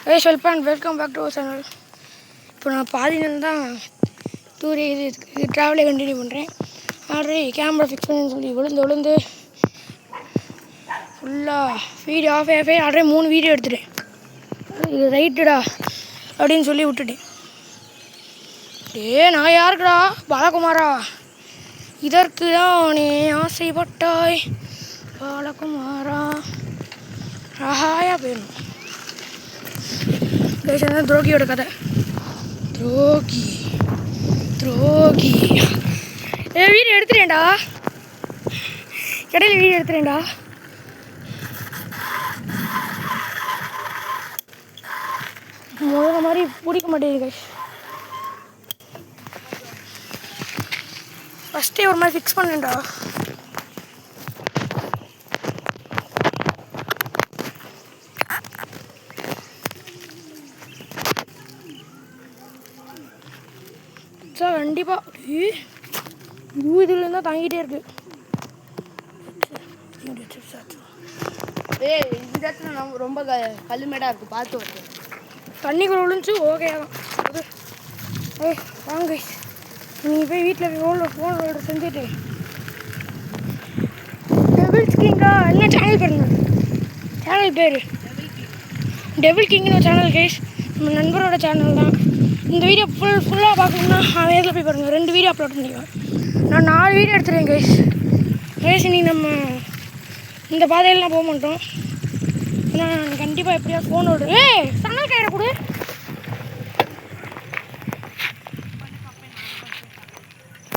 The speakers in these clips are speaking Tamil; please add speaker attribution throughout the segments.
Speaker 1: Hey Shilpa and welcome back to our channel. இப்போ நான் பாதியிலேருந்து தான் டூர் இது ட்ராவலை கண்டினியூ பண்ணுறேன். ஆல்ரெடி கேமரா ஃபிக்ஸ் பண்ணுன்னு சொல்லி விழுந்து ஃபுல்லாக வீடியோ ஆஃப் ஆல்ரெடி 3 வீடியோ எடுத்துட்டேன். இது ரைட்டுடா அப்படின்னு சொல்லி விட்டுட்டேன். நான் யாருக்குடா பாலகுமாரா, இதற்கு தான் நீ ஆசைப்பட்டாய் பாலகுமாரா, ஆஹாயா போயிடணும். பேசுறது துரோகியோட கதை. துரோகி வீடியோ எடுத்துட்டேன்டா, இடையில வீடியோ எடுத்துட்டேன்டா. முதல்ல மாதிரி பிடிக்க மாட்டேங்குது. ஃபஸ்ட்டே ஒரு மாதிரி ஃபிக்ஸ் பண்ணேன்டா. கண்டிப்பாக இதுல இருந்தால் தாங்கிட்டே இருக்கு.
Speaker 2: இந்த இடத்துல நம்ம ரொம்ப கல்லுமேடாக இருக்குது, பார்த்து வருது.
Speaker 1: தண்ணிக்குள்ள விழுந்துச்சு. ஓகே தான். வாங்க நீங்கள் போய் வீட்டில் போய் ஃபோன் ஆர்டர் செஞ்சுட்டு டெவில் கிங்கா என்ன சேனல் பேருங்க, சேனல் பேர் டெவில் கிங்னு சேனல் கைஸ். நம்ம நண்பரோட சேனல் தான். இந்த வீடியோ ஃபுல்லாக பார்க்கணுன்னா அவன் நேரில் போய் பாருங்கள். 2 வீடியோ அப்லோட் பண்ணிக்கலாம். நான் 4 வீடியோ எடுத்துருவேன் கைஸ். நீ நம்ம இந்த பாதையிலாம் போக மாட்டோம். நான் கண்டிப்பாக எப்படியா ஃபோன் ஓடு. சன்னல் கயிறை கொடு.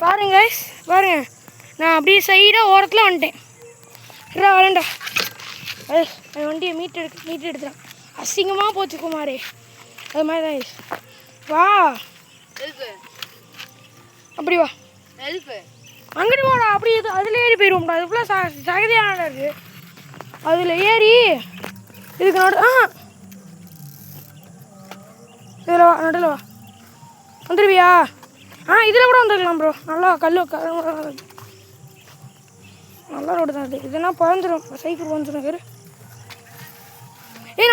Speaker 1: பாருங்க கைஸ், பாருங்க, நான் அப்படியே சைடாக ஓரத்தில் வந்துட்டேன். வரேன்டா. என் வண்டியை மீட்டு எடுத்துறான். அசிங்கமாக போச்சு குமாரே. அது மாதிரி தான் கைஸ். வா அப்படி வா, அங்கிட்டு போடா. அப்படி அதில் ஏறி போயிடுவோம்டா. அது ஃபுல்லாக சகதியான இருக்கு. அதில் ஏறி இதுக்கு இதில் வா, நடுவில் வா. வந்துடுவியா? இதில் கூட வந்துருக்கலாம் ப்ரோ. நல்லா நல்லா ரோடு தான் அது. இதெல்லாம் பறந்துடும், சைக்கிள் வந்துடும். பேர்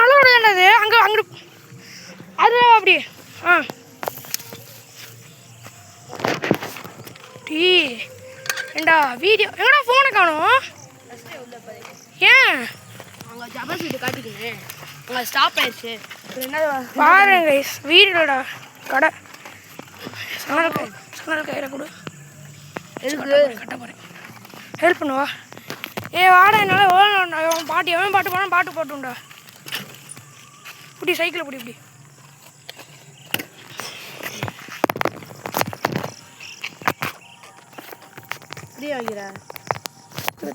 Speaker 1: நல்ல ரோடு தானே அது. அங்கிட்டு அது அப்படியே ஏண்டா வீடியோ எங்கடா ஃபோனை காணும்? ஏன்
Speaker 2: அங்கே ஜபர் வீட்டு காட்டிக்கிங்க, அங்கே ஸ்டாப் ஆயிடுச்சு. என்ன
Speaker 1: பாருங்க கைஸ், வீடோடா கடை. சனல் கயிறை கொடு. கட்ட போகிறேன், ஹெல்ப் பண்ணுவா. வாடா, என்னால் அவன் பாட்டு எவன் பாட்டு போனால் பாட்டு போட்டுண்டா. இப்படி சைக்கிளை இப்படி
Speaker 2: இப்படி வாங்கிறேன்.